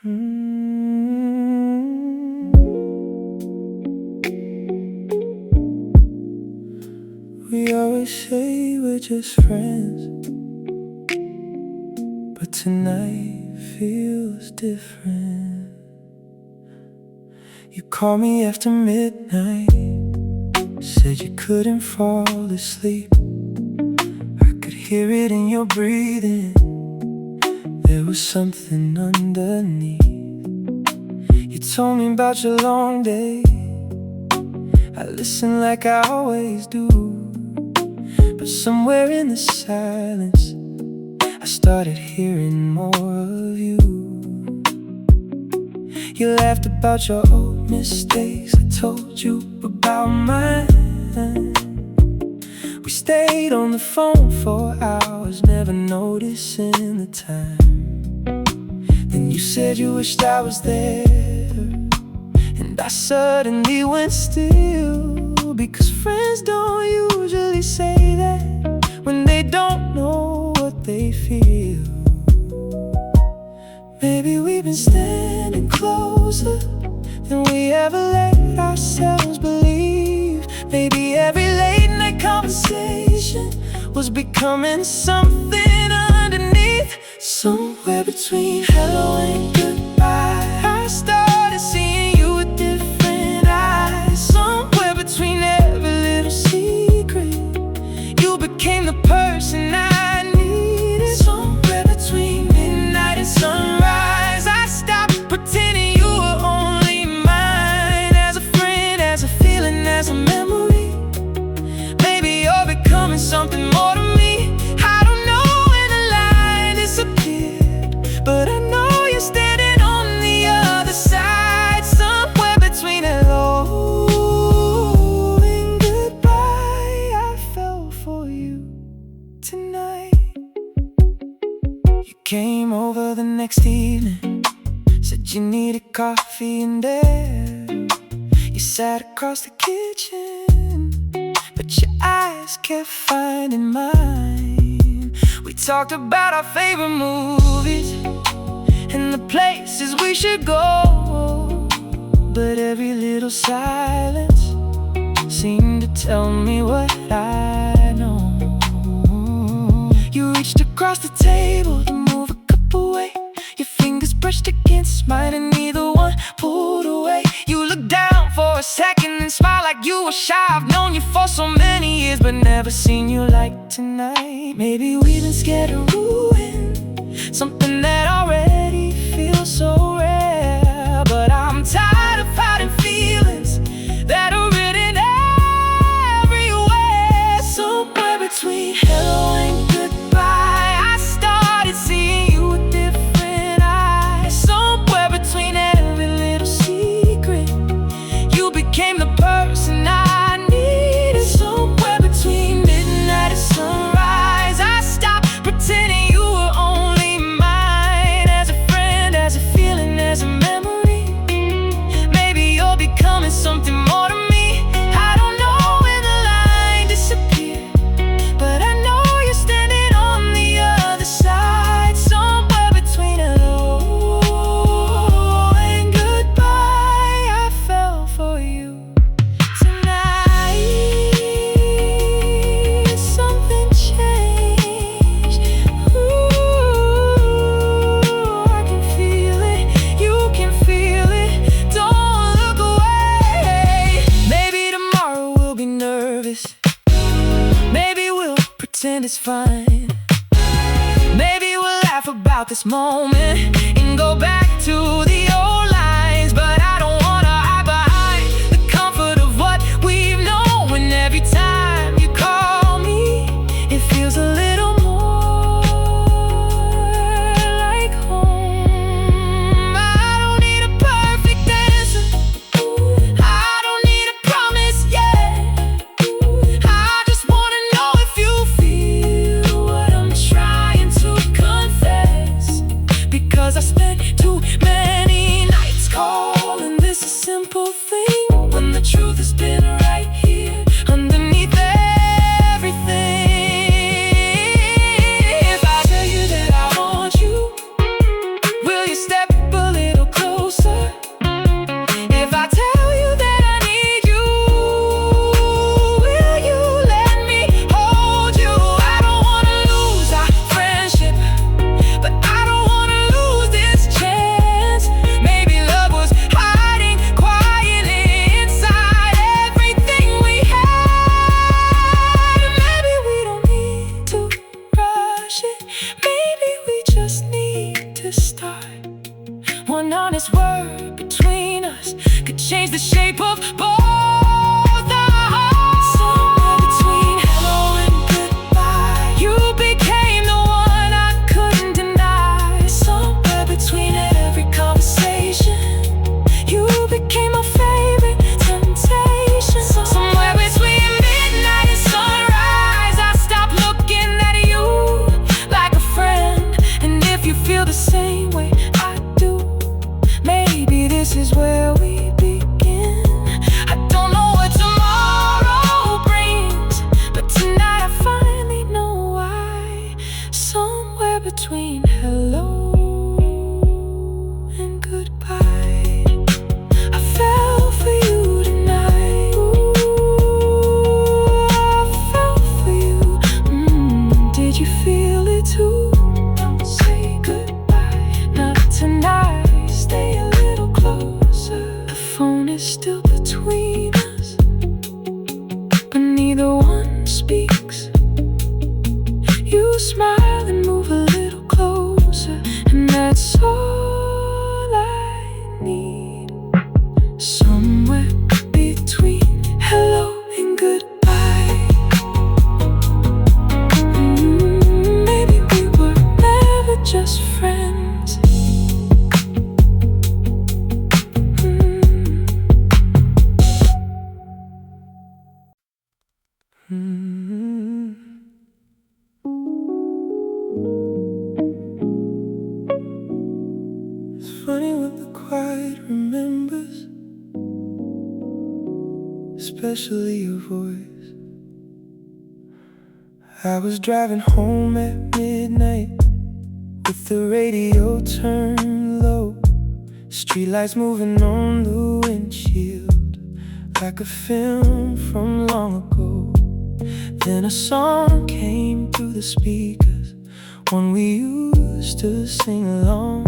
We always say we're just friends, but tonight feels different. You called me after midnight, said you couldn't fall asleep. I could hear it in your breathing, there was something underneath. You told me about your long day, I listened like I always do. But somewhere in the silence, I started hearing more of you. You laughed about your old mistakes, I told you about mine. We stayed on the phone for hours, never noticing the time. Then you said you wished I was there, and I suddenly went still. Because friends don't usually say that when they don't know what they feel. Maybe we've been standing closer than we ever let ourselves believe. Maybe every late night conversation was becoming something underneath. Somewhere between hello and goodbye, I started seeing you with different eyes. Somewhere between every little secret, you became the person I needed. Somewhere between midnight and sunrise, I stopped pretending you were only mine. As a friend, as a feeling, as a memory. Maybe you're becoming something more to me. I don't know when the line disappeared, but I know you're standing on the other side. Somewhere between hello and goodbye, I fell for you tonight. You came over the next evening, said you needed coffee and air. You sat across the kitchen, but your eyes kept finding mine. We talked about our favorite movies and the places we should go, but every little silence seemed to tell me what I know. You reached across the table to move a cup away. Your fingers brushed against mine and neither one pulled away. You looked down for a second and smiled like you were shy. I've known you for so many years, but never seen you like tonight. Maybe we've been scared to ruin something that already feels so rare. But I'm tired of hiding feelings that are written everywhere. Somewhere between hello and goodbye, I started seeing you with different eyes. Somewhere between every little secret, you became the person I needed. Somewhere between midnight and sunrise, I stopped pretending you were only mine. As a friend, as a feeling, as a memory. Maybe you're becoming something more to me. I don't know when the line disappeared, but I know you're standing on the other side. Somewhere between hello and goodbye, I fell for you tonight. Something changed. Ooh, I can feel it, you can feel it. Don't look away. Maybe tomorrow we'll be nervous, maybe we'll pretend it's fine. Maybe we'll laugh about this moment and go back to the old lines. But I don't wanna hide behind the comfort of what we've known. And every time you call me, it feels a little more like home. I don't need a perfect answer, I don't need a promise yet. I just wanna know if you feel what I'm trying to confess. Because I spent too many nights calling this a simple thing, when the truth has been right here underneath everything. If I tell you that I want you, will you step a little start. One honest word between us could change the shape of both our hearts. Somewhere between hello and goodbye, you became the one I couldn't deny. Somewhere between every conversation, you became my favorite temptation. Somewhere between midnight and sunrise, I stopped looking at you like a friend. And if you feel the same way I do, maybe this is where we begin. I don't know what tomorrow brings, but tonight I finally know why. Somewhere between hello and goodbye, I fell for you tonight. Ooh, I fell for you. Did you feel it too? Don't say goodbye, not tonight. Stay a little closer. The phone is still between us, but neither one speaks. You smile and move a little closer, and that's all I need. Somewhere between hello and goodbye. Maybe we were never just friends. It's funny what the quiet remembers, especially your voice. I was driving home at midnight with the radio turned low, streetlights moving on the windshield like a film from long ago. Then a song came through the speakers, one we used to sing along,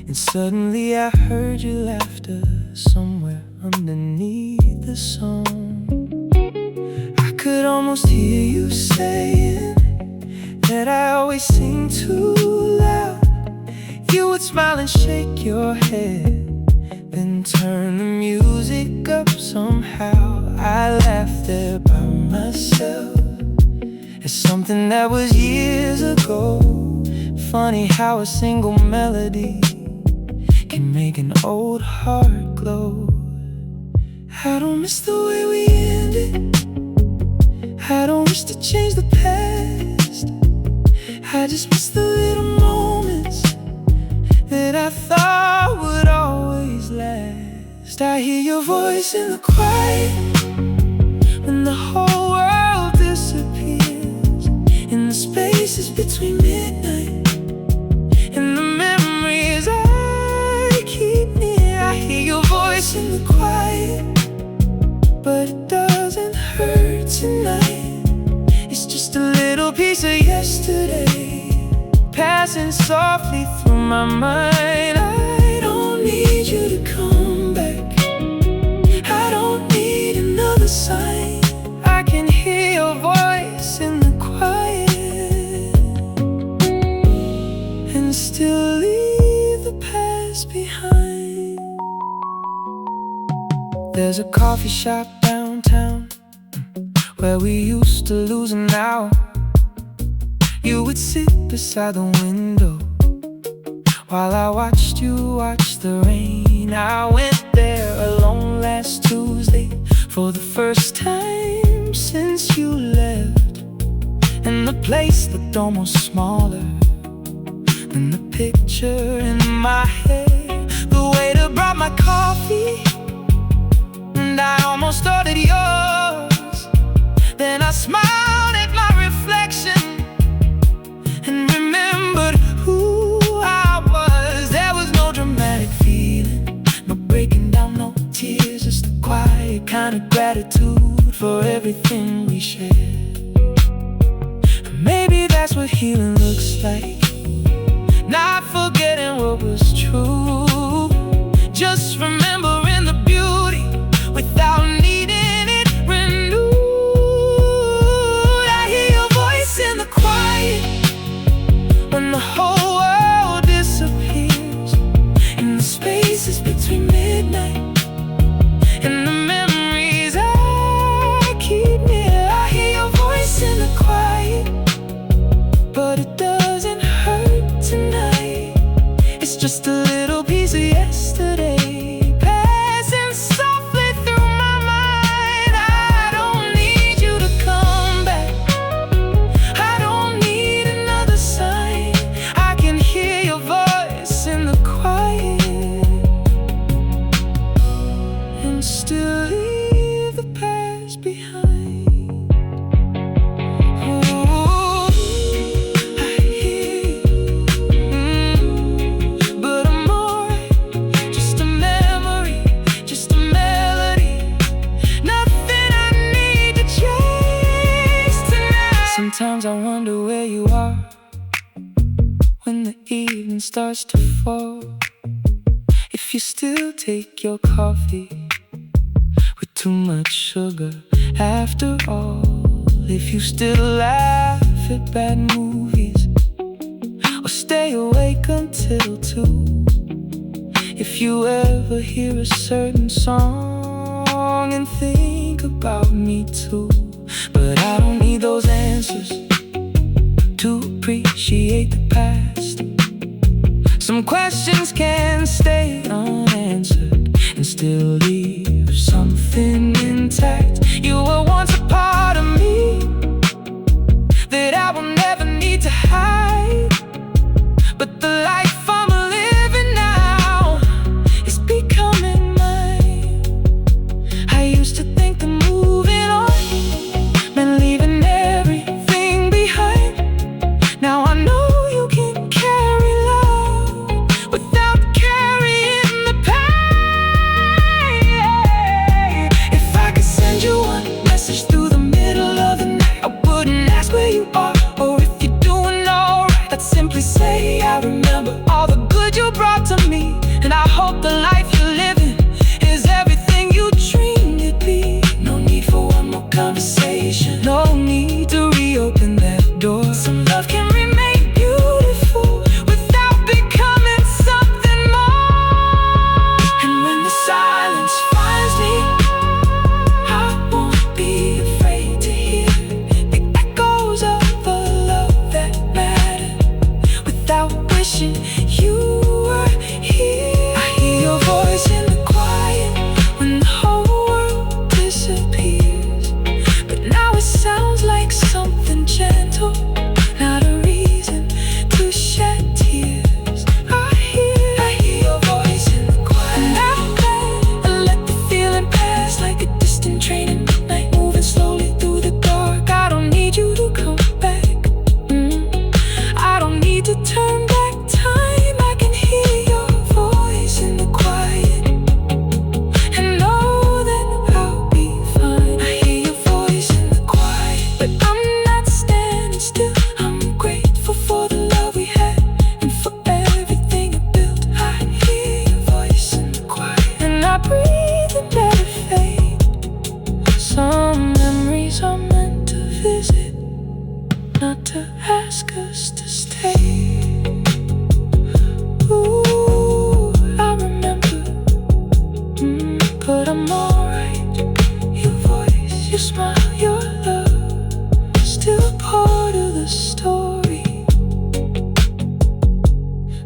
and suddenly I heard your laughter somewhere underneath the song. I could almost hear you saying that I always sing too loud. You would smile and shake your head, then turn the music up somehow. I laughed there by myself at something that was years ago. Funny how a single melody can make an old heart glow. I don't miss the way we ended, I don't wish to change the past. I just miss the little moments that I thought would always last. I hear your voice in the quiet when the whole world disappears, in the spaces between midnight and the memories I keep near. I hear your voice in the quiet, but it doesn't hurt tonight. It's just a little piece of yesterday passing softly through my mind. I don't need you to come back, I don't need another sign. I can hear your voice in the quiet and still leave the past behind. There's a coffee shop downtown where we used to lose an hour. You would sit beside the window while I watched you watch the rain. I went there alone last Tuesday for the first time since you left, and the place looked almost smaller than the picture in my head. The waiter brought my coffee and I almost ordered yours. Then I smiled at my reflection and remembered who I was. There was no dramatic feeling, no breaking down, no tears, just a quiet kind of gratitude for everything we shared. Maybe that's what healing looks like, not forgetting what was true, just remembering the beauty without needing it renewed. I hear your voice in the quiet when the whole world disappears, midnight. And the memories I keep near. I hear your voice in the quiet, but it doesn't hurt tonight. It's just a little piece of yesterday passing softly through my mind. I don't need you to come back. I don't need another sign. I can hear your voice in the quiet and still leave the past behind. Ooh, I hear you, but I'm alright. Just a memory, just a melody. Nothing I need to chase tonight. Sometimes I wonder where you are when the evening starts to fall. If you still take your coffee with too much sugar after all. If you still laugh at bad movies or stay awake until 2. If you ever hear a certain song and think about me too. But I don't need those answers to appreciate the past. Some questions can stay unanswered and still leave something intact. You were once a part of me that I will never need to hide. But the life I'm living now is becoming mine. I used to think that moving on meant leaving everything behind. Now I know you can carry love without carrying the pain. If I could send you one message through the middle of the night, I wouldn't ask where you are or if you're doing alright. I'd simply say I remember all the good you brought to me, and I hope the life you're living is everything you dreamed it'd be. No need for one more conversation, no need to reopen that door. Some love can remain beautiful without becoming something more. And when the silence finds me, I won't be afraid to hear the echoes of a love that mattered without wishing you were here. I hear your voice in the quiet when the whole world disappears. But now it sounds like something gentle, not a reason to shed tears. I hear your voice in the quiet. I let the feeling pass like a distant train at midnight, moving slowly through the dark. I don't need you to come back. I don't need to turn back time. I can hear your voice in the quiet and know that I'll be fine. I hear your voice in the quiet, but I'm not standing still. I'm grateful for the love we had and for everything it built. I hear your voice in the quiet, and I breathe and let it fade. Some memories are meant to visit, not to ask us to stay. Ooh, I remember, but I'm alright. Your voice, your smile, your love, still part of the story.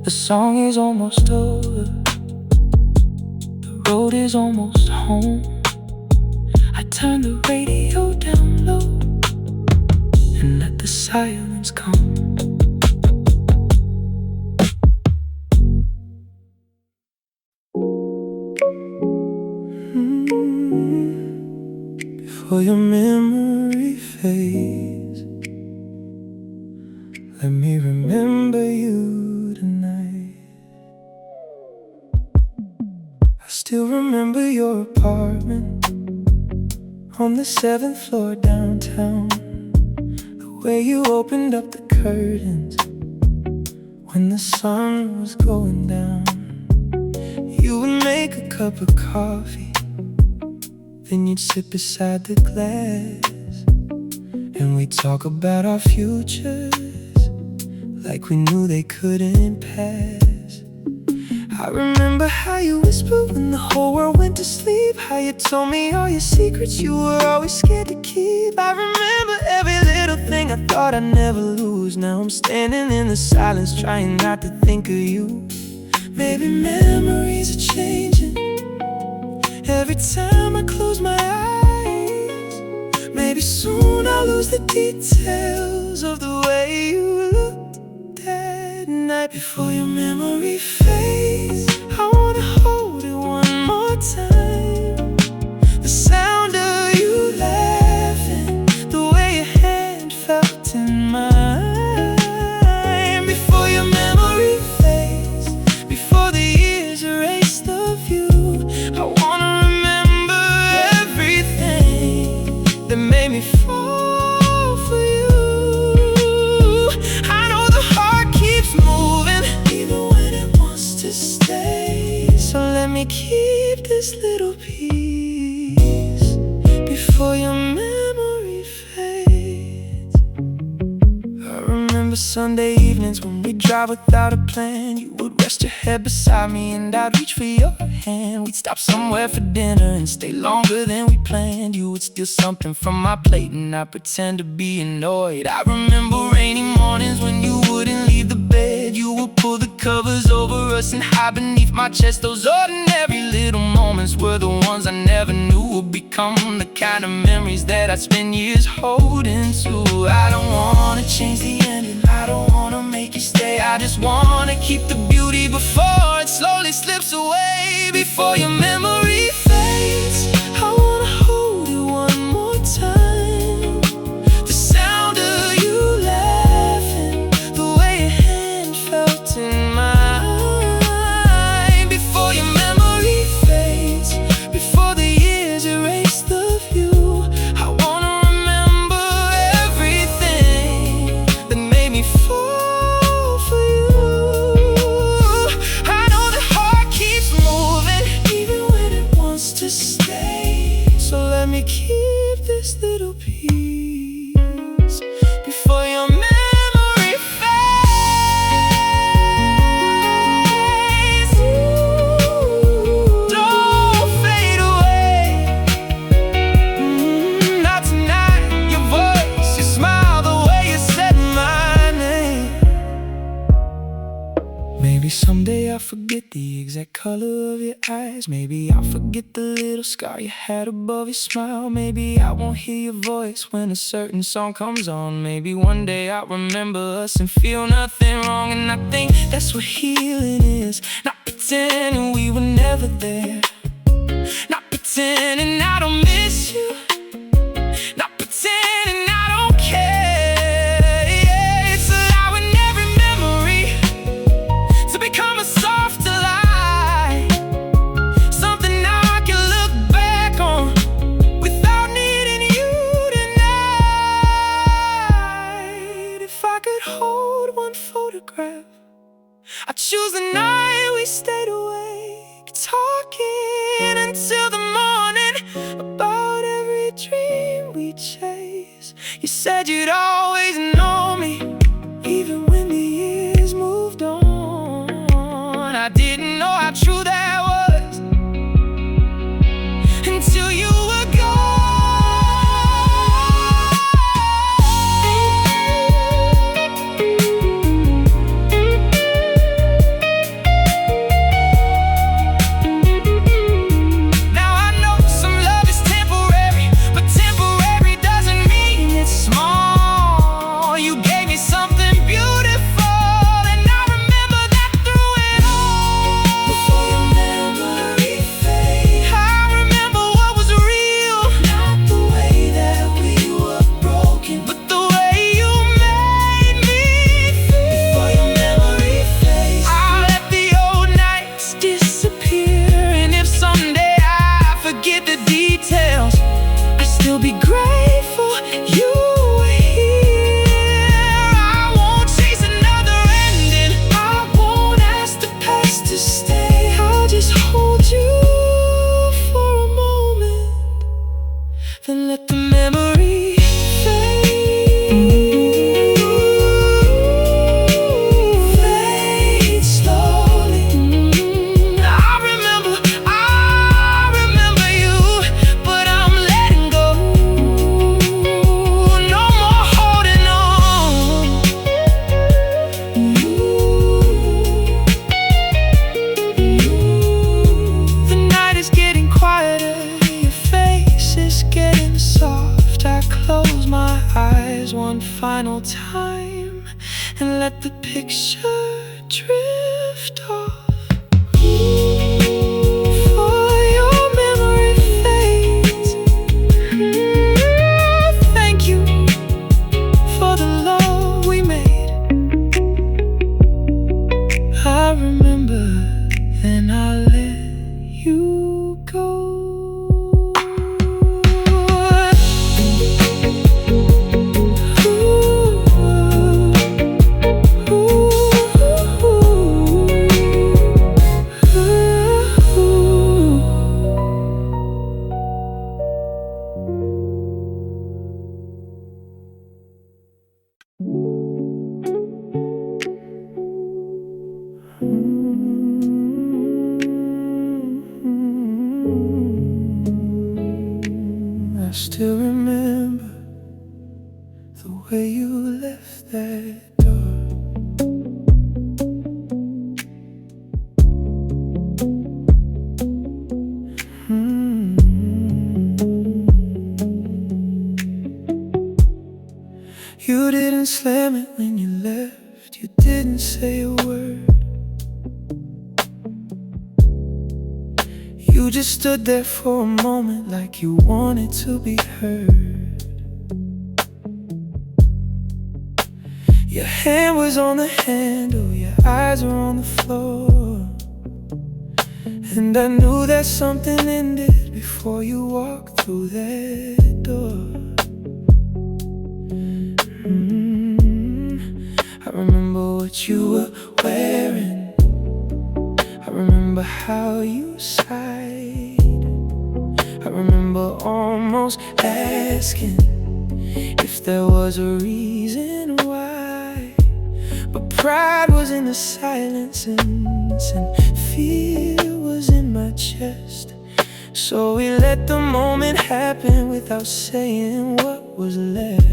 The song is almost over, the road is almost home. I turn the radio down low and let the silence come. Before your memory fades, let me remember you tonight. I still remember your apartment on the 7th floor downtown. The way you opened up the curtains when the sun was going down. You would make a cup of coffee, then you'd sit beside the glass, and we'd talk about our futures like we knew they couldn't pass. I remember how you whispered when the whole world went to sleep, how you told me all your secrets you were always scared to keep. I remember every little thing I thought I'd never lose. Now I'm standing in the silence trying not to think of you. Maybe memories are changing every time I close my eyes. Maybe soon I'll lose the details of the way you looked that night before your memory fades. I wanna hold it one more time. The sound of you laughing, the way your hand felt in mine. Before your memory fades, before the years erase the view, I wanna remember everything that made me fall for you. I know the heart keeps moving even when it wants to stay. So let me keep this little piece before your memory fades. I remember Sunday evenings when we'd drive without a plan. You would rest your head beside me and I'd reach for your hand. We'd stop somewhere for dinner and stay longer than we planned. You would steal something from my plate and I'd pretend to be annoyed. I remember rainy mornings when you wouldn't leave the bed. You would pull the covers over us and hide beneath my chest. Those ordinary little moments were the ones I never knew would become the kind of memories that I'd spend years holding to. I don't wanna change the ending, I don't wanna make you stay. I just wanna keep the beauty before it slowly slips away. Before your memory fades, I wanna hold you one more time. The sound of you laughing, the way your hand felt in mine. Before your memory fades, before the years erase the view, I wanna remember everything that made me fall for you. I know the heart keeps moving even when it wants to stay. So let me keep this little piece before your memory fades. Don't fade away. Not tonight. Your voice, your smile, the way you said my name. Maybe someday I'll forget the exact color of your eyes. Maybe I'll forget the little scar you had above your smile. Maybe I won't hear your voice when a certain song comes on. Maybe one day I'll remember us and feel nothing wrong. And I think that's what healing is. Not pretending we were never there, not pretending I don't miss you, not pretending I don't care. Yeah, it's allowing every memory to become a softer light, something I can look back on without needing you tonight. If I could hold one photograph, I'd choose the night we stayed awake, talking until the morning about every dream we chase. You said you'd always know me even when the years moved on. I didn't know how true that was until you were gone. Now I know some love is temporary, but temporary doesn't mean it's small. You gave me something beautiful, and I remember that through it all. Before your I still remember the way you left that door. You didn't slam it when you left. You didn't say a word. You just stood there for a moment like you wanted to be heard. Your hand was on the handle, your eyes were on the floor. And I knew that something ended before you walked through that door. I remember what you were wearing. I remember how you sighed. I remember almost asking if there was a reason why. But pride was in the silence and fear was in my chest. So we let the moment happen without saying what was left.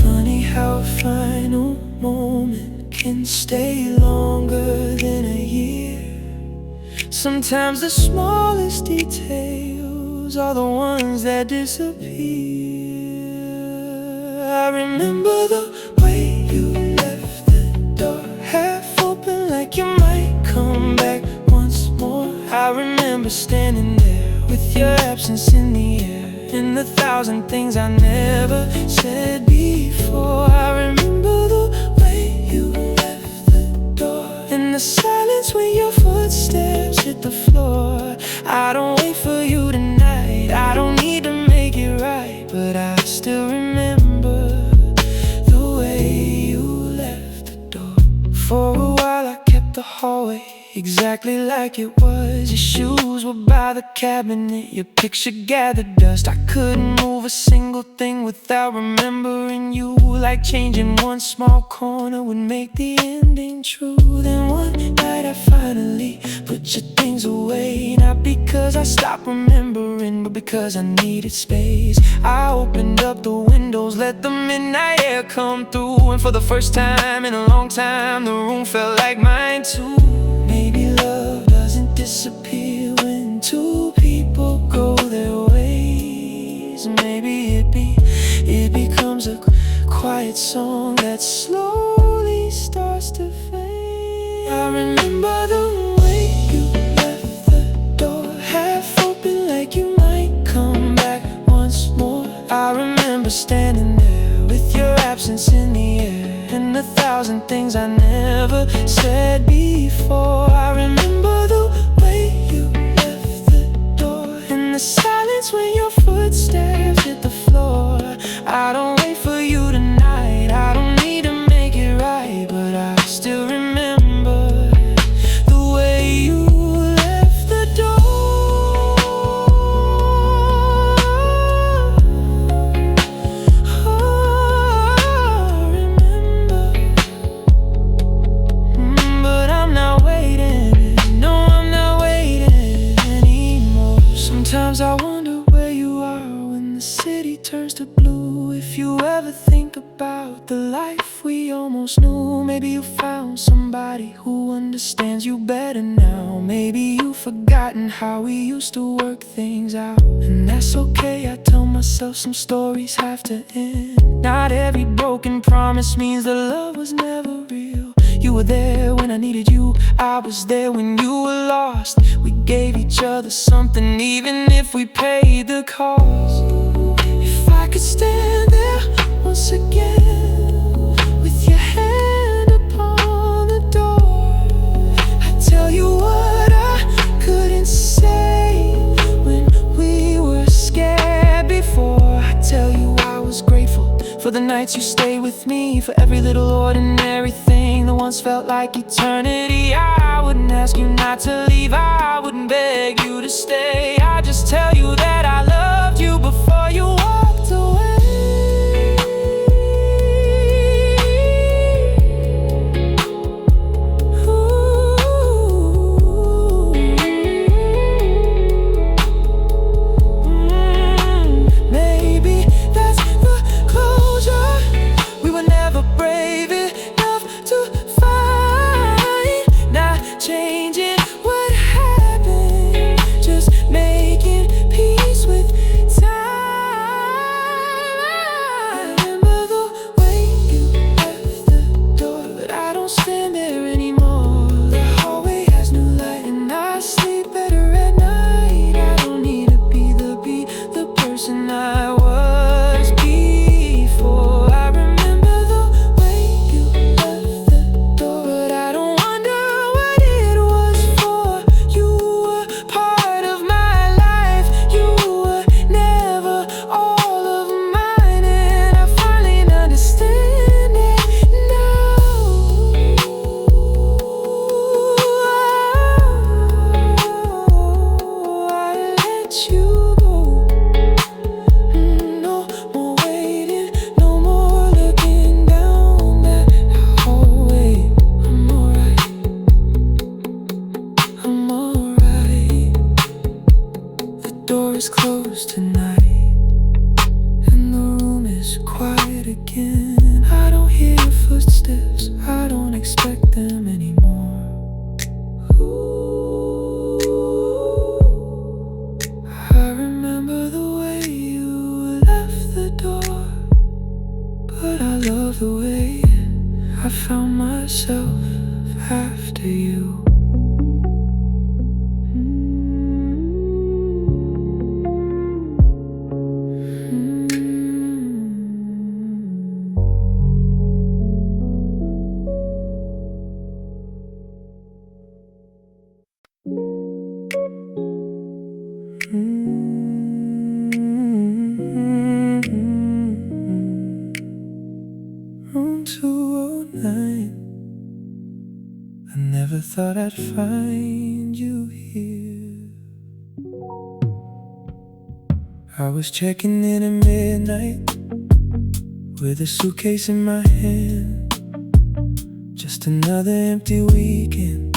Funny how a final moment can stay longer than a year. Sometimes the smallest details are the ones that disappear. I remember the way you left the door half open like you might come back once more. I remember standing there with your absence in the air and the thousand things I never said before. I remember the way you left the door and the silence when your footsteps hit the floor. I don't wait for you tonight, I don't need to make it right, but I still remember the way you left the door. For a while I kept the hallway exactly like it was. Your shoes were by the cabinet, your picture gathered dust. I couldn't move a single thing without remembering you. Like changing one small corner would make the ending true. Then one night I finally put your things away, not because I stopped remembering, but because I needed space. I opened up the windows, let the midnight air come through, and for the first time in a long time the room felt like mine too. Maybe love doesn't disappear when two people go their ways. Maybe it becomes a quiet song that slowly starts to fade. I remember the way you left the door half open like you might come back once more. I remember standing there with your absence in the air and the thousand things I never said before. I remember the way you left the door and the silence when your footsteps hit the floor. I don't wait for you tonight, I don't need to make it right, but I still remember the way you left the door. Oh, I remember. But I'm not waiting, no, I'm not waiting anymore. Sometimes I wonder where you are when the city turns to blue. If you ever think about the life we almost knew, maybe you found somebody who understands you better now. Maybe you've forgotten how we used to work things out, and that's okay. I tell myself some stories have to end. Not every broken promise means the love was never real. You were there when I needed you, I was there when you were lost. We gave each other something even if we paid the cost. If I could stand there once again with your hand upon the door, I'd tell you what I couldn't say when we were scared before. I'd tell you I was grateful for the nights you stayed with me, for every little ordinary thing that once felt like eternity. I wouldn't ask you not to leave, I wouldn't beg you to stay. I'd just tell you that I loved you before you walked away. Ooh. is closed tonight, and the room is quiet again. I don't hear your footsteps, I don't expect them anymore. Ooh, I remember the way you left the door, but I love the way I found myself after you. Room 209. I never thought I'd find you here. I was checking in at midnight with a suitcase in my hand. Just another empty weekend,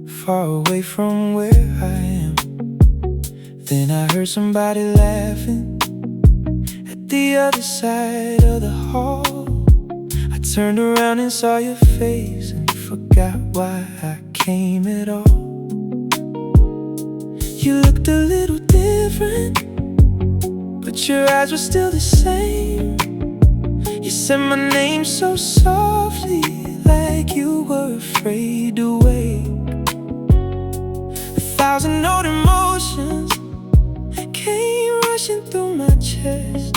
far away from where I am. Then I heard somebody laughing at the other side of the hall. I turned around and saw your face and forgot why I came at all. You looked a little different, but your eyes were still the same. You said my name so softly, like you were afraid to wake. 1,000 old emotions came rushing through my chest,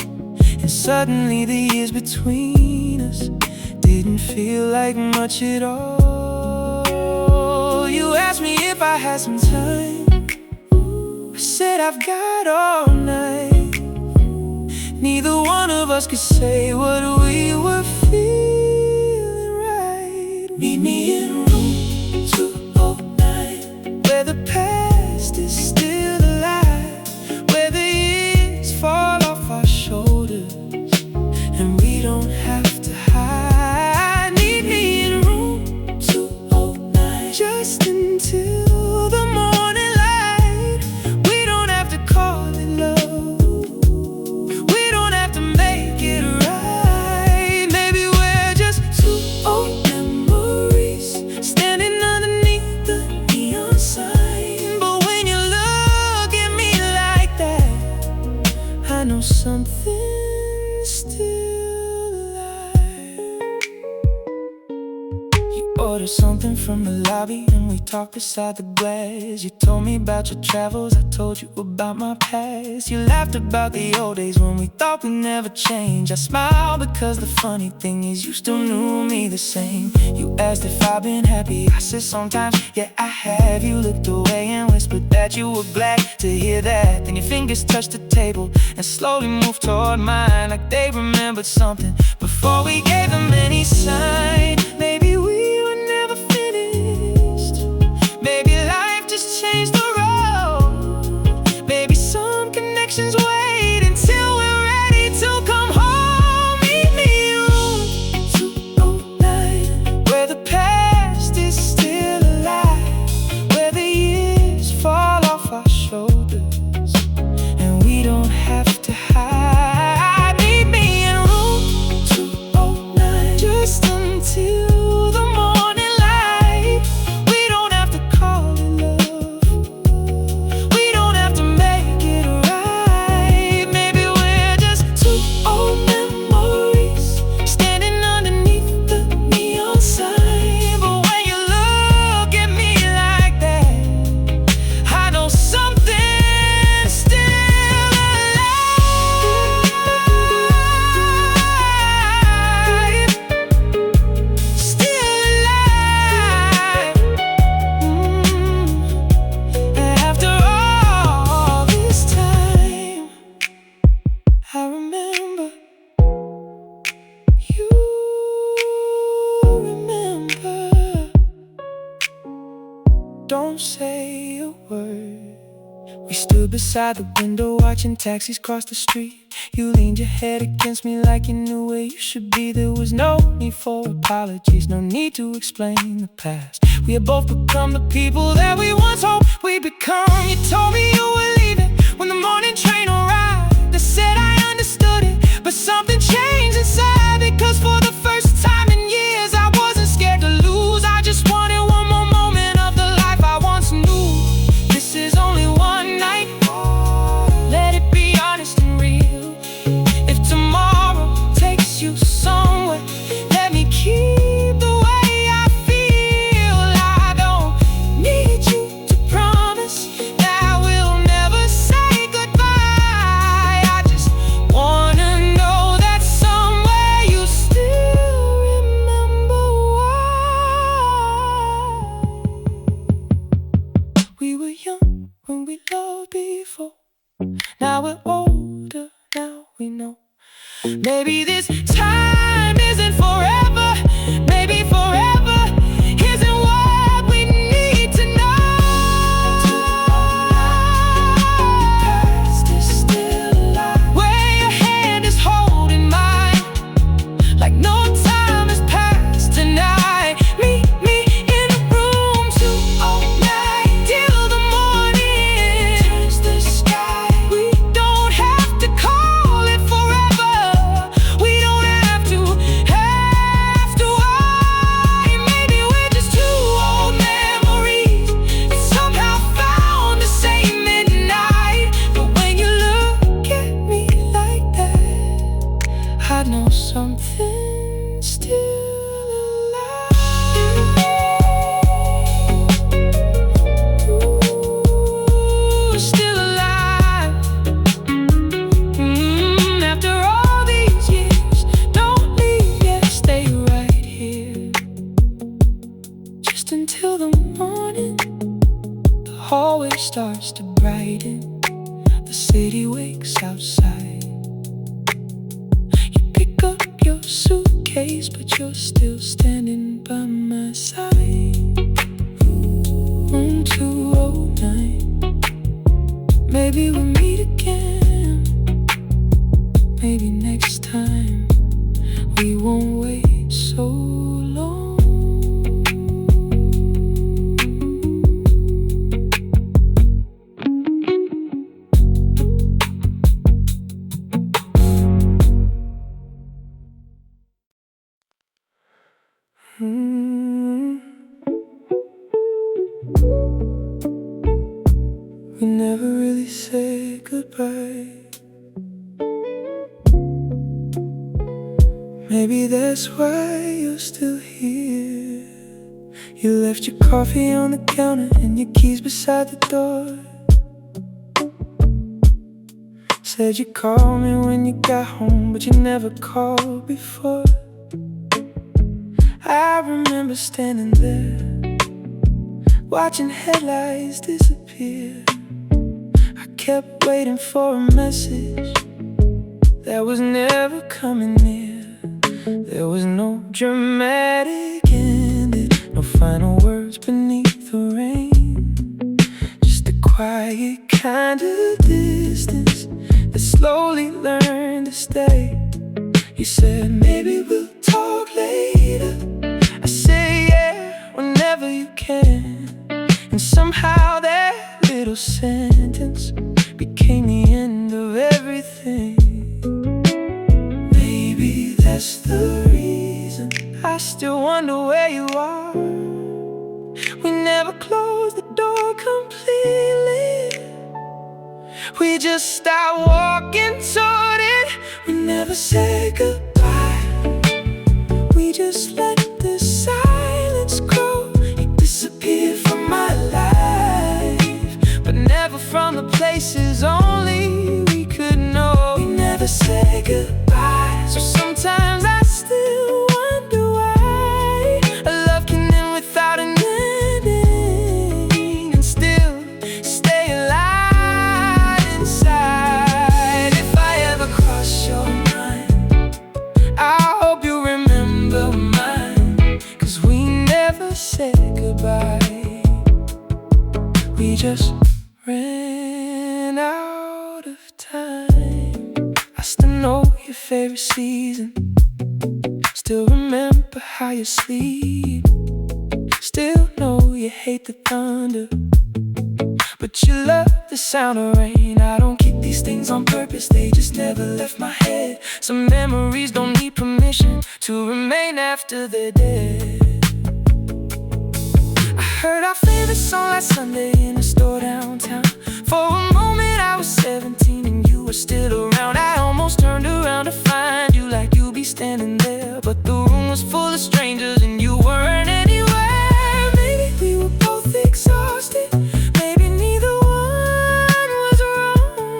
and suddenly the years between us didn't feel like much at all. You asked me if I had some time. I said I've got all night. Neither one of us could say what we were feeling right. Meet me in room 209, where the past is still alive, where the years fall off our shoulders and we don't have to hide. Meet me in room 209, just until the morning light. We don't have to call it love, we don't have to make it right. Maybe we're just two old memories standing underneath the neon sign. But when you look at me like that, I know something's still alive. You ordered something from the lobby and we talked beside the glass. You told me about your travels, I told you about my past. You laughed about the old days when we thought we'd never change. I smiled because the funny thing is you still knew me the same. You asked if I've been happy, I said sometimes, yeah I have. You looked away and whispered that you were glad to hear that. Then your fingers touched the table and slowly moved toward mine, like they remembered something before we gave them any sign. Maybe we were never finished, maybe life just changed the road. Maybe some connections wait until we're ready to come home. Meet me in room 209, where the past is still alive, where the years fall off our shoulders and we don't have to hide. Meet me in room 209, just until the morning light. We don't have to call it love, we don't have to make it right. Maybe we're just two old memories standing underneath the neon sign. But when you look at me like that, I know something's still alive. Still alive. After all this time, I remember you remember. Don't say a word. We stood beside the window watching taxis cross the street. You leaned your head against me like you knew where you should be. There was no need for apologies, no need to explain the past. We had both become the people that we once hoped we'd become. You told me you were leaving when the morning train arrived. They said I understood it, but something changed inside. Because for the first time in years I wasn't scared to lose. I just wanted one more moment of the life I once knew. This is only one night, let it be honest and real. If tomorrow takes you somewhere, let me keep the way I feel. I don't need you to promise that we'll never say goodbye. I just wanna know that somewhere you still remember why. We were young when we loved before. Now we're older, now we know. Maybe this time isn't forever. Maybe forever isn't what we need to know. Past is still alive, where your hand is holding mine, like no time has passed tonight. Meet me in a room 209 till the morning turns the sky. We don't have to call it forever. We don't have to why. Maybe we're just two old memories that somehow found the same midnight. But when you look at me like that, I know something's still alive. Ooh, still alive. After all these years, don't leave yet, stay right here. Just until the morning, the hallway starts to brighten. The city wakes outside. You pick up your suitcase, but you're still standing by my side. Room 209. Maybe we'll meet again. Maybe next time we won't wait so long. We never really said goodbye. Maybe that's why you're still here. You left your coffee on the counter and your keys beside the door. Said you'd call me when you got home, but you never called before. I remember standing there, watching headlights disappear. I kept waiting for a message that was never coming near. There was no dramatic ending, no final words beneath the rain. Just a quiet kind of distance that slowly learned to stay. You said, maybe we'll talk later. I say, yeah, whenever you can. And somehow that little sentence became the end of everything. Maybe that's the reason I still wonder where you are. We never closed the door completely. We just stopped walking toward it. We never said goodbye. We just let the silence grow. It disappeared from my life, but never from the places only we could know. We never said goodbye. So sometimes I still wonder why a love can end without an ending and still stay alive inside. If I ever cross your mind, I hope you remember mine. 'Cause we never said goodbye. We just ran out of time. I still know your favorite season, still remember how you sleep, still know you hate the thunder, But you love the sound of rain. I don't keep these things on purpose, they just never left my head. Some memories don't need permission to remain after they're dead. I heard our favorite song last Sunday in a store downtown. For a moment I was 17 and you were still around. I almost turned around to find you, like you'd be standing there. But the room was full of strangers and you weren't anywhere. Maybe we were both exhausted, maybe neither one was wrong.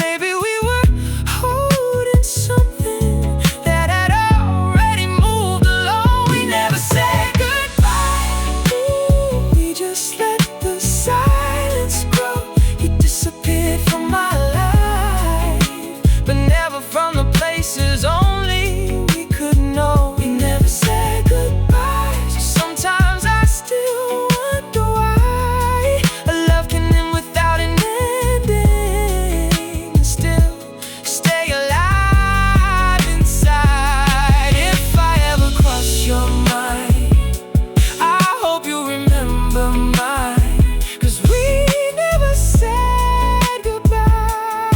Maybe we were holding something that had already moved along. We never said goodbye, we just let the silence grow. You disappeared from my life, but never from the places only we could know. We never said goodbye, so sometimes I still wonder why a love can end without an ending and still stay alive inside. If I ever cross your mind, I hope you remember mine. 'Cause we never said goodbye,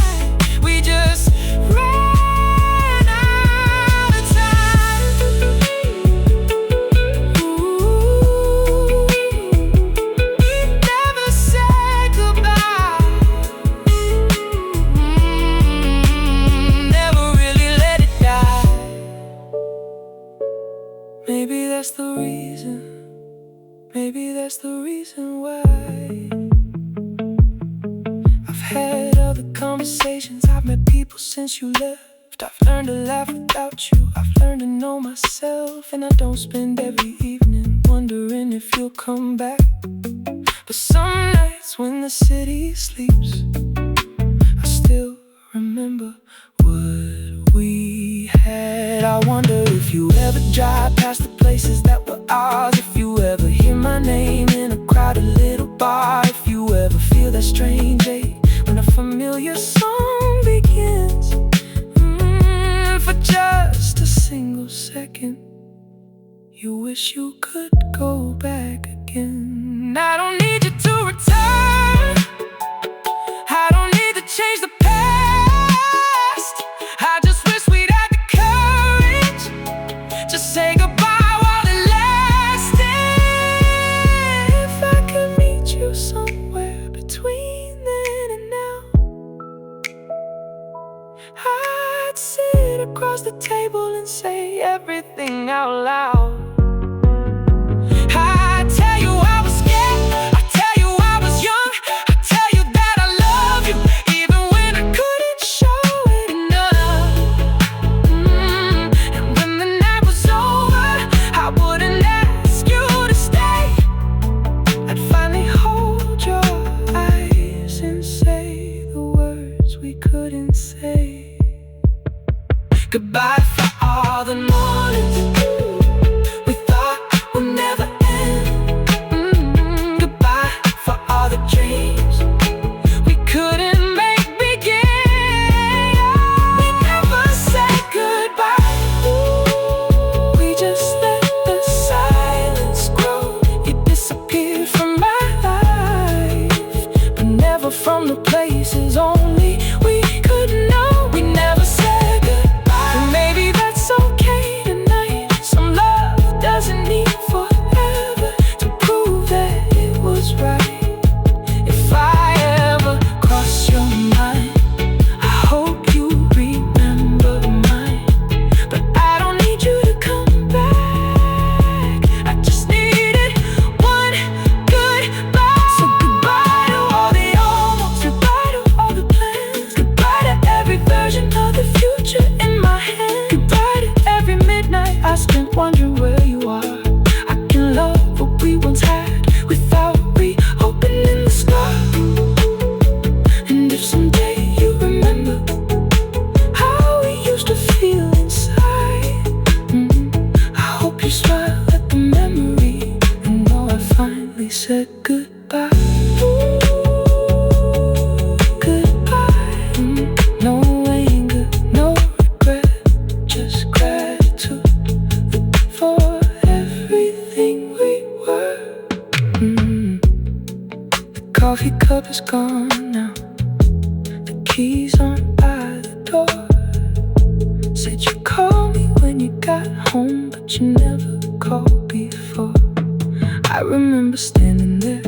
we just ran out of time. Ooh, we never said goodbye. Never really let it die. Maybe that's the reason, maybe that's the reason why I've had other conversations, I've met people since you left. I've learned to laugh without you, I've learned to know myself. And I don't spend every evening wondering if you'll come back. But some nights when the city sleeps, I still remember what we had. I wonder if you ever drive past the places that were ours, if you ever hear my name in a crowded little bar, if you ever feel that strange ache when a familiar song begins. For just a single second, you wish you could go back again. I don't need you to return, I don't need to change the past. I just wish we'd had the courage to say goodbye while it lasted. If I could meet you somewhere between then and now, I'd sit across the table and say everything out loud. I'd tell you I was scared, I'd tell you I was young, I'd tell you that I love you even when I couldn't show it enough. And when the night was over, I wouldn't ask you to stay. I'd finally hold your eyes and say the words we couldn't say. Goodbye for all the mornings we thought would never end. Goodbye for all the dreams we couldn't make begin. We never said goodbye, we just let the silence grow. You disappeared from my life, but never from the places only we could know. We never said goodbye, and maybe that's okay tonight. Some love doesn't need forever to prove that it was right. If I ever cross your mind, I hope you remember mine. But I don't need you to come back, I just needed one goodbye. So goodbye to all the almost, goodbye to all the plans, goodbye to every version of the future in my hand. Goodbye to every midnight I spent wondering where you are. I can love what we once had without reopening the scar. And if someday you remember how we used to feel inside, I hope you smile at the memory and know I finally said goodbye. Goodbye, no anger, no regret, just gratitude for everything we were. The coffee cup is gone now. The keys aren't by the door. Said you'd call me when you got home, but you never called before. I remember standing there,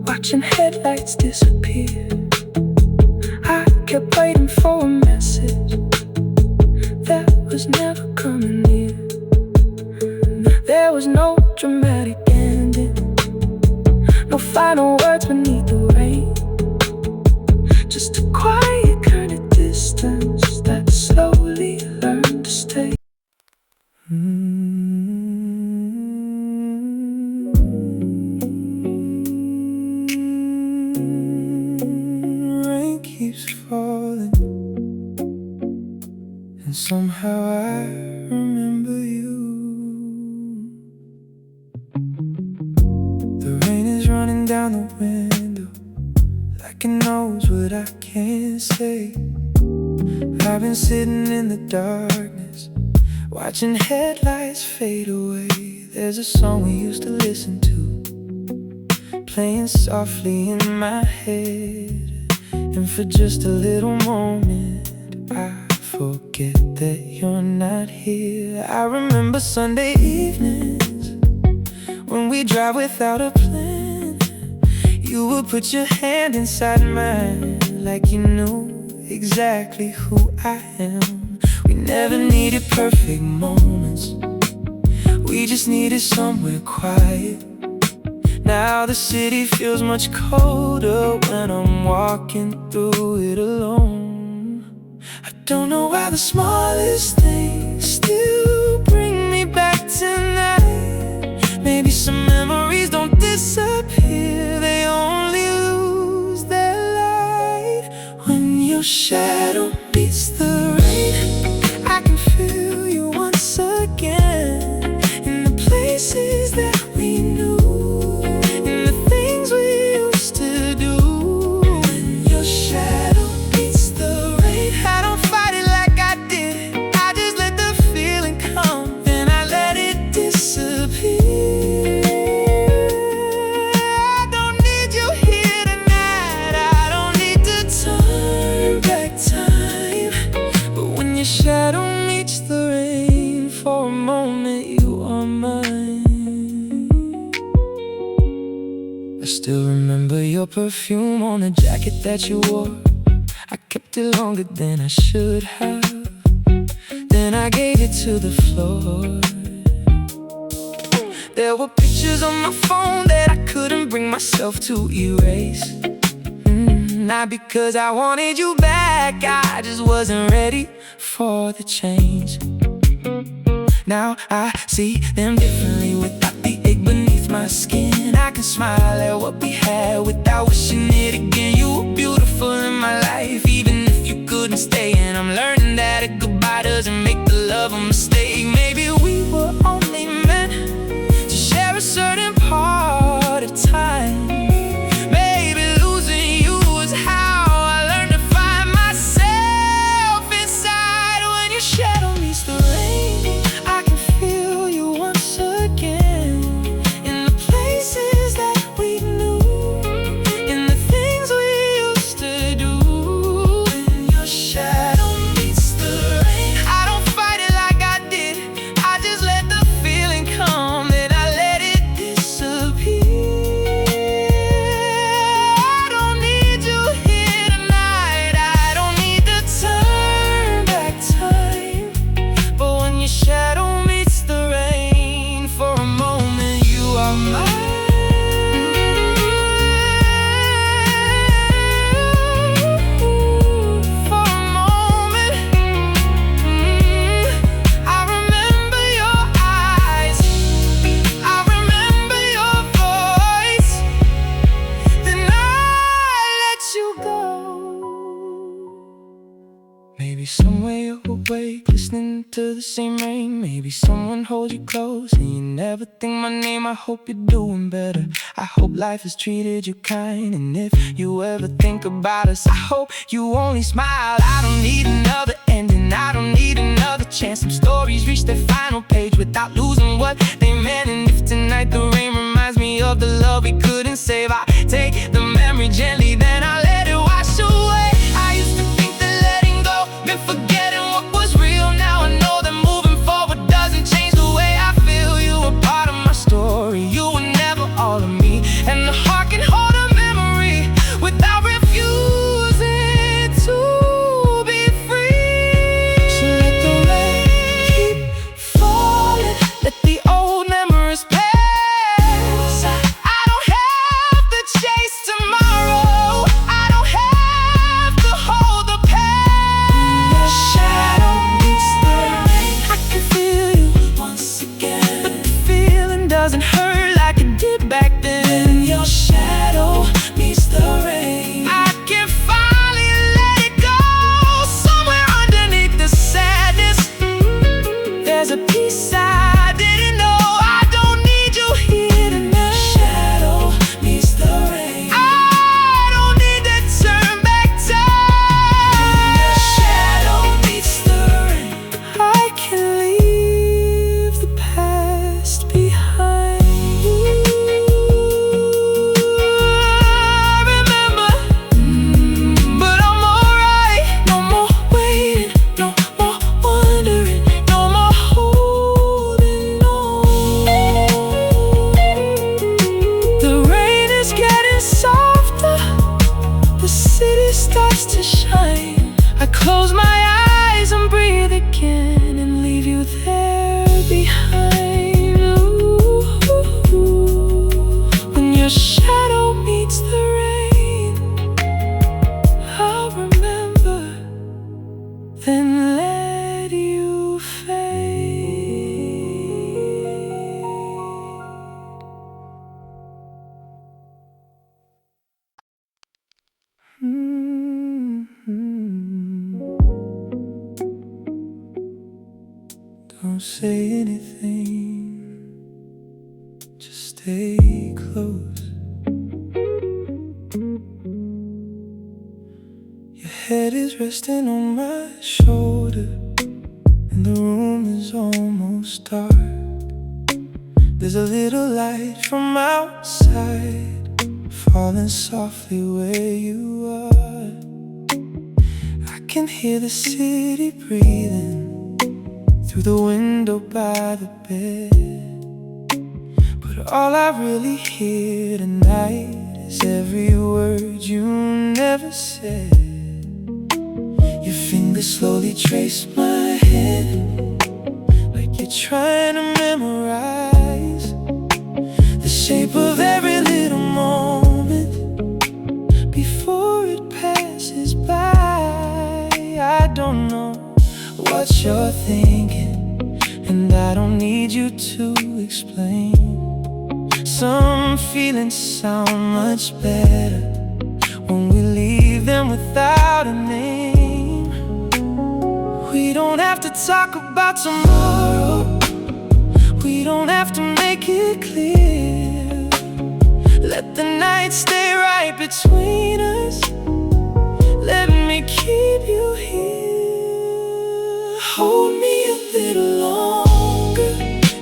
watching headlights disappear. I kept waiting for a message that was never coming near. There was no dramatic ending, no final words beneath the rain. Just a quiet kind of distance that slowly learned to stay. Rain keeps falling, and somehow I remember you. The rain is running down the window like it knows what I can't say. I've been sitting in the darkness, watching headlights fade away. There's a song we used to listen to, playing softly in my head. And for just a little moment, I forget that you're not here. I remember Sunday evenings when we drive without a plan. You would put your hand inside mine like you knew exactly who I am. We never needed perfect moments, we just needed somewhere quiet. Now the city feels much colder when I'm walking through it alone. I don't know why the smallest things still bring me back tonight. Maybe some memories don't disappear, they only lose their light. When your shadow meets the rain, I can feel you once again. In the places that we knew, in the things we used to do. When your shadow meets the rain, I don't fight it like I did. I just let the feeling come, then I let it disappear. I don't need you here tonight, I don't need to turn back time. But when your shadow meets the rain, for a moment you are mine. I still remember your perfume on the jacket that you wore. I kept it longer than I should have, then I gave it to the floor. There were pictures on my phone that I couldn't bring myself to erase. Not because I wanted you back, I just wasn't ready for the change. Now I see them differently without the ache beneath my skin. I can smile at what we had without wishing it again. You were beautiful in my life, even if you couldn't stay. And I'm learning that a goodbye doesn't make the love a mistake. Maybe we were only meant to share a certain part of time. Maybe losing you was how I learned to find myself inside. When your shadow meets the rain, I can feel you once again. In the places that we knew, in the things we used to do. When your shadow meets the rain, I don't fight it like I did. I just let the feeling come, then I let it disappear. I don't need you here tonight, I don't need to turn back time. But when your shadow meets the rain, for a moment you are mine. For a moment, I remember your eyes, I remember your voice, then I let you go. Maybe somewhere you're awake, listening to the same rain. Maybe someone holds you close and you never think my name. I hope you're doing better, I hope life has treated you kind. And if you ever think about us, I hope you only smile. I don't need another ending, I don't need another chance. Some stories reach their final page without losing what they meant. And if tonight the rain reminds me of the love we couldn't save, I take starts to shine, I close my eyes and breathe again and leave you there behind. Ooh, when your shadow meets the rain, I'll remember, then let you fade. Don't say anything, just stay close. Your head is resting on my shoulder, and the room is almost dark. There's a little light from outside falling softly where you are. I can hear the city breathing through the window by the bed, but all I really hear tonight is every word you never said. Your fingers slowly trace my head, like you're trying to memorize the shape of every little moment before it passes by. I don't know what you're thinking, and I don't need you to explain. Some feelings sound much better when we leave them without a name. We don't have to talk about tomorrow, we don't have to make it clear. Let the night stay right between us, let me keep you here. Hold me a little longer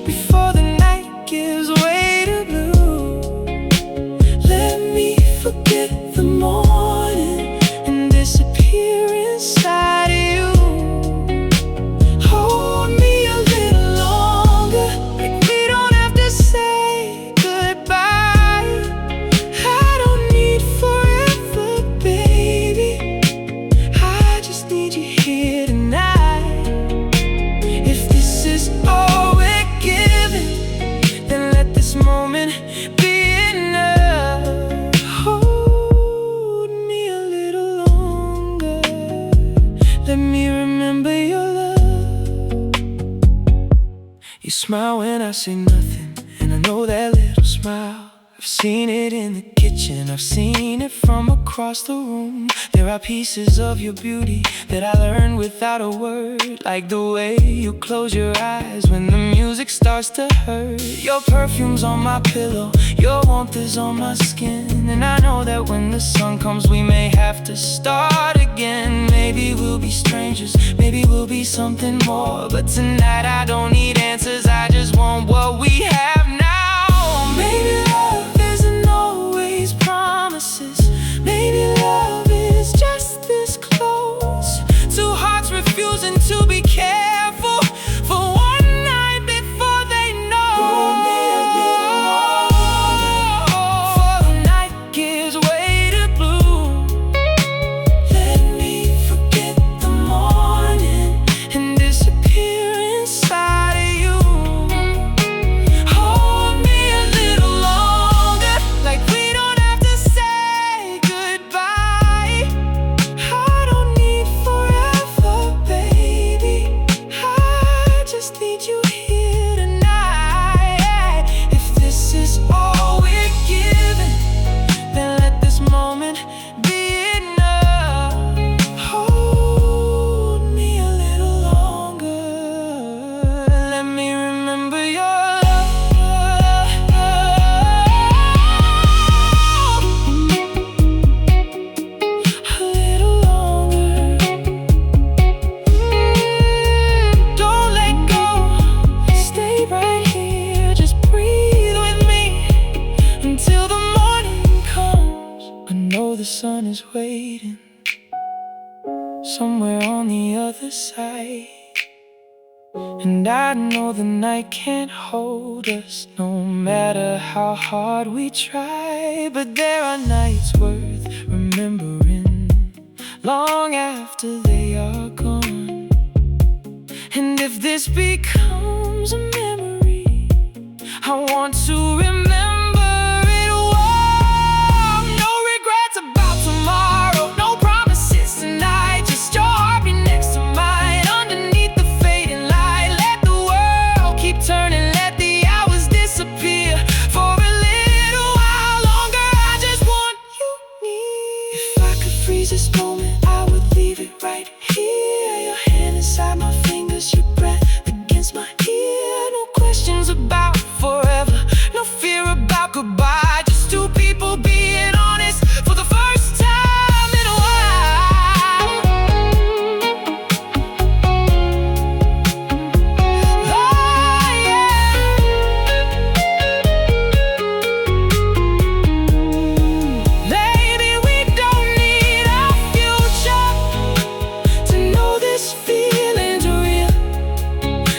before the night gives way to blue. Let me forget the morning and disappear inside of you. Hold me a little longer, like we don't have to say goodbye. I don't need forever, baby, I just need you here tonight. If this is all we're given, then let this moment be enough. Hold me a little longer, let me remember your love. You smile when I say nothing, and I know that little smile. I've seen it in the kitchen, I've seen it from across the room. There are pieces of your beauty that I learned without a word, like the way you close your eyes when the music starts to hurt. Your perfume's on my pillow, your warmth is on my skin, and I know that when the sun comes we may have to start again. Maybe we'll be strangers, maybe we'll be something more, but tonight I don't need answers, I just want what we have now. Maybe love isn't always promises, maybe love is just this close. Two hearts refusing to be careful for one night before they know. Hold me a little longer before the night gives way to blue. Let me forget the morning and disappear inside of you. Hold me a little longer, like we don't have to say goodbye. I don't need forever, baby, I just need you here tonight. If this is all we're given, then let this moment be enough. Hold me a little longer, let me remember your love. A little longer. Don't let go, stay right here, just breathe with me until the morning comes. I know the sun is waiting somewhere on the other side, and I know the night can't hold us no matter how hard we try. But there are nights worth remembering, long after they are gone. And if this becomes a memory, I want to remember it well. No regrets about tomorrow, no promises tonight, just your heartbeat next to mine underneath the fading light. Let the world keep turning, let the hours disappear for a little while longer. I just want you near. If I could freeze this moment, I would leave it right here. Your hand inside my fingers, your breath against my ear. No questions about forever, no fear about goodbye. Just two people being honest for the first time in a while. Oh yeah. Maybe we don't need a future to know this feeling's real.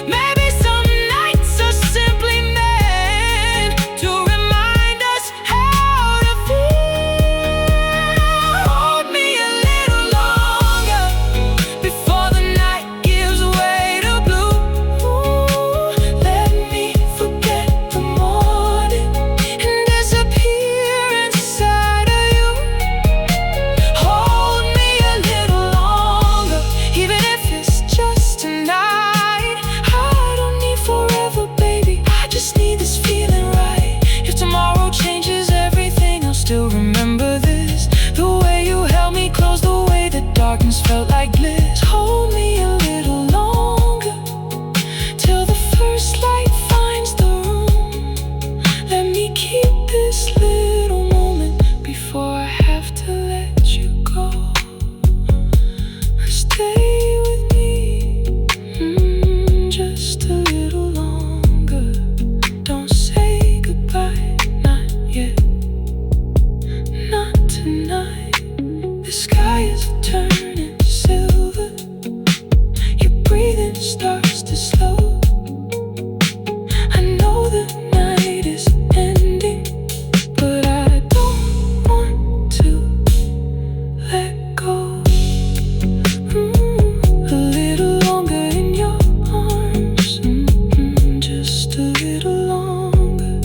Maybe some nights are simply meant to remind us how to feel. Hold me a little longer before the night gives way to blue. Let me forget the morning and disappear inside of you. Hold me a little longer, even if it's just tonight. I don't need forever, baby, I just need this feeling right. If tomorrow changes everything, I'll still remember this. The way you held me close, the way the darkness felt like bliss. Hold me a little longer, till the first light finds the room. Let me keep this little moment before I have to let you go. Stay with me, just a little longer. Don't say goodbye, not yet, not tonight. The sky is turning silver, your breathing starts to slow. I know the night is ending, but I don't want to let go. A little longer in your arms, just a little longer,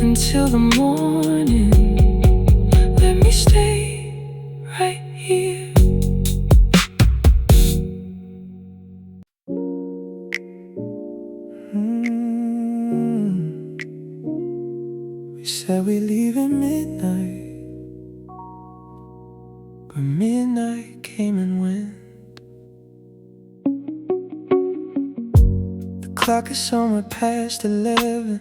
until the morning. Let me stay right here. We said we leave at midnight, but midnight came and went. The clock is somewhere past 11,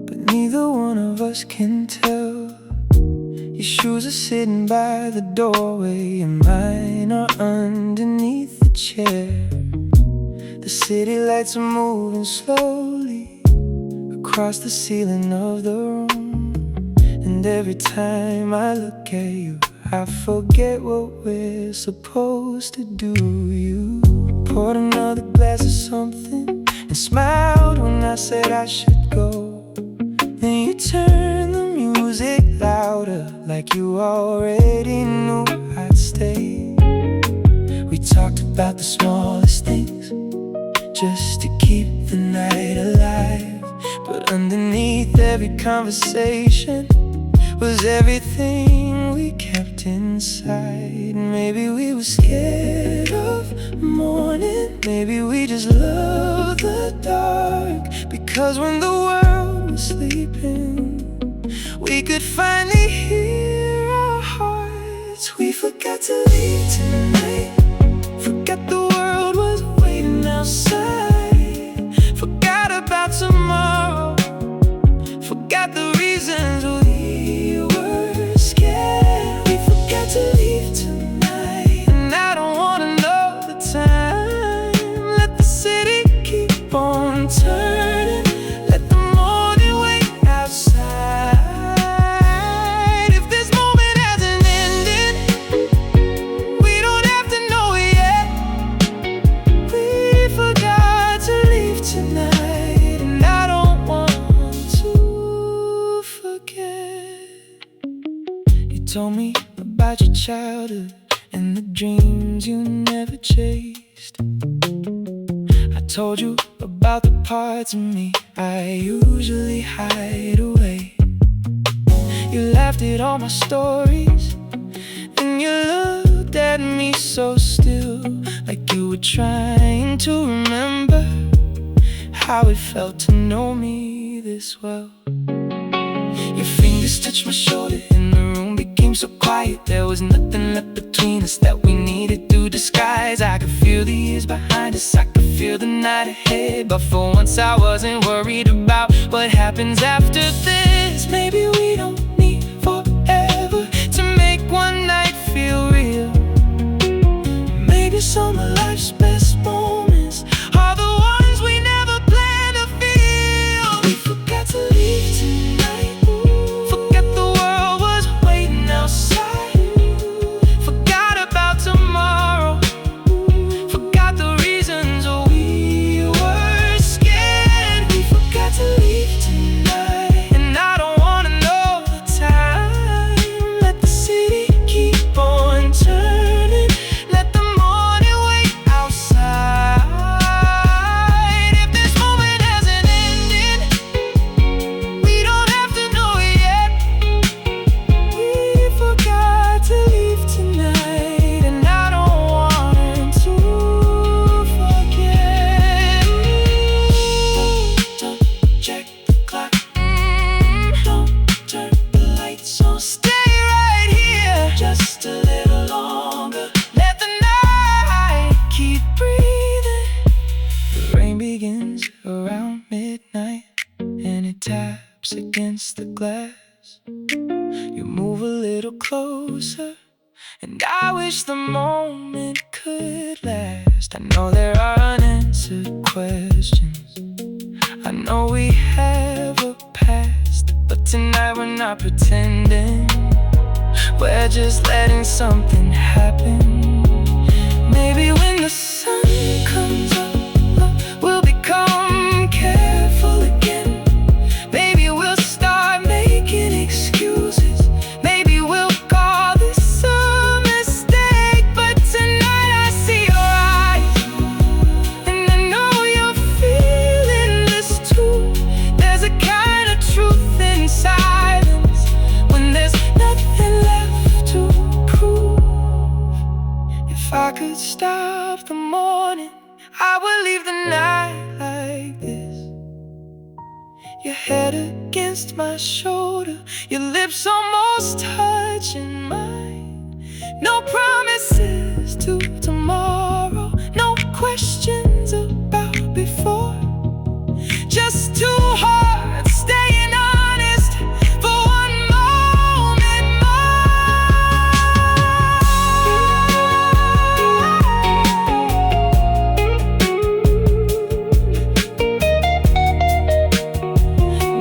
but neither one of us can tell. Your shoes are sitting by the doorway, and mine are underneath the chair. The city lights are moving slowly across the ceiling of the room, and every time I look at you, I forget what we're supposed to do. You poured another glass of something and smiled when I said I should go. Then you turned the music louder, like you already knew I'd stay. We talked about the smallest things, just to keep the night alive. But underneath every conversation was everything we kept inside. Maybe we were scared of morning, maybe we just loved the dark. Because when the world was sleeping, we could finally hear our hearts. We forgot to leave tonight, forgot the world was waiting outside, forgot about tomorrow, forgot the reasons we were scared. We forgot to leave tonight, and I don't wanna know the time. Let the city keep on turning, let the morning wait outside. If this moment hasn't ended, we don't have to know it yet. We forgot to leave tonight, and I don't want to forget. You told me about about your childhood and the dreams you never chased. I told you about the parts of me I usually hide away. You laughed at all my stories, and you looked at me so still, like you were trying to remember how it felt to know me this well. Your fingers touched my shoulder and the room became so quiet. There was nothing left between us that we needed to disguise. I could feel the years behind us, I could feel the night ahead, but for once I wasn't worried about what happens after this. Maybe we don't need forever to make one night feel real. Maybe some of life's best moments are the ones we never planned to feel. We forgot to leave tonight, forgot the world was waiting outside, forgot about tomorrow, forgot the reasons we were scared. We forgot to leave tonight, and I don't wanna know the time. Let the city keep on turning, let the morning wait outside. If this moment hasn't ended, we don't have to know it yet. We forgot to leave tonight, and I don't want to forget. Don't check the clock, don't turn the lights on. Stay right here just a little longer, let the night keep breathing. The rain begins around midnight, and it taps against the glass. You move a little closer, and I wish the moment could last. I know there are unanswered questions, I know we have a past, but tonight we're not pretending, we're just letting something happen. Maybe when the sun comes up, we'll become careful again. Maybe we'll start making excuses, maybe we'll call this a mistake. But tonight I see your eyes, and I know you're feeling this too. There's a kind of truth in silence, when there's nothing left to prove. If I could stop the morning, I would leave the night like this. Your head against my shoulder, your lips almost touching mine. No promises to tomorrow, no questions about before. Just two hearts staying honest for one moment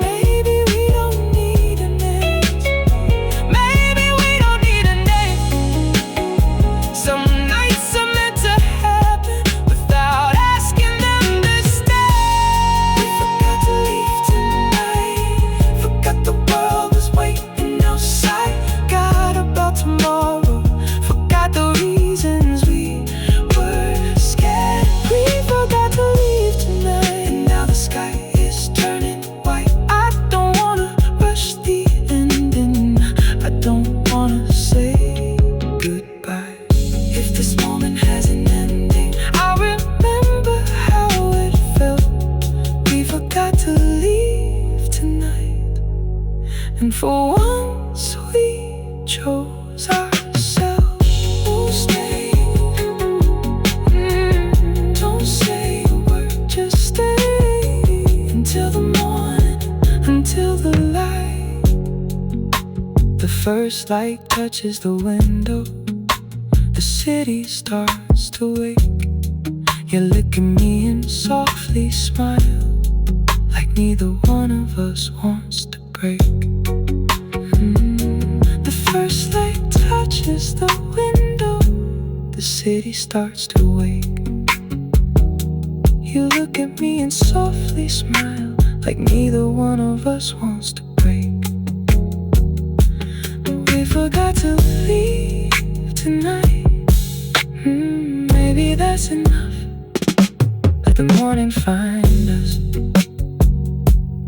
Maybe we don't need an end, maybe we don't need a name. Some nights are meant to happen without asking them to stay. We forgot to leave tonight, forgot the world was waiting outside, forgot about tomorrow, forgot the reasons we were scared. We forgot to leave tonight, and now the sky is turning white. I don't wanna rush the ending, I don't wanna say goodbye. If this moment has an ending, I remember how it felt. We forgot to leave tonight, and for once we chose ourselves. Don't stay, don't say a word, just stay until the morning, until the light. The first light touches the window, the city starts to wake. You look at me and softly smile, like neither one of us wants to break. The first light touches the window, the city starts to wake. You look at me and softly smile, like neither one of us wants to break. We forgot to leave tonight. Maybe that's enough. Let the morning find us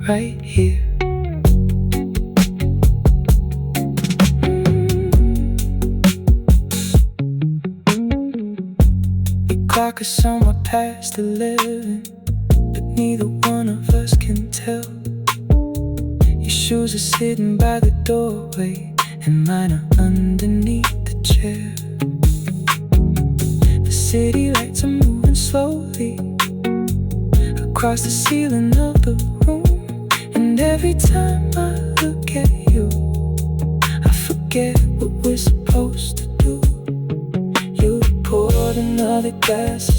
right here. The clock is somewhere past 11, but neither one of us can tell. Your shoes are sitting by the doorway, and mine are underneath the chair. The city lights are moving slowly across the ceiling of the room, and every time I look at you, I forget what we're supposed to do. You poured another glass of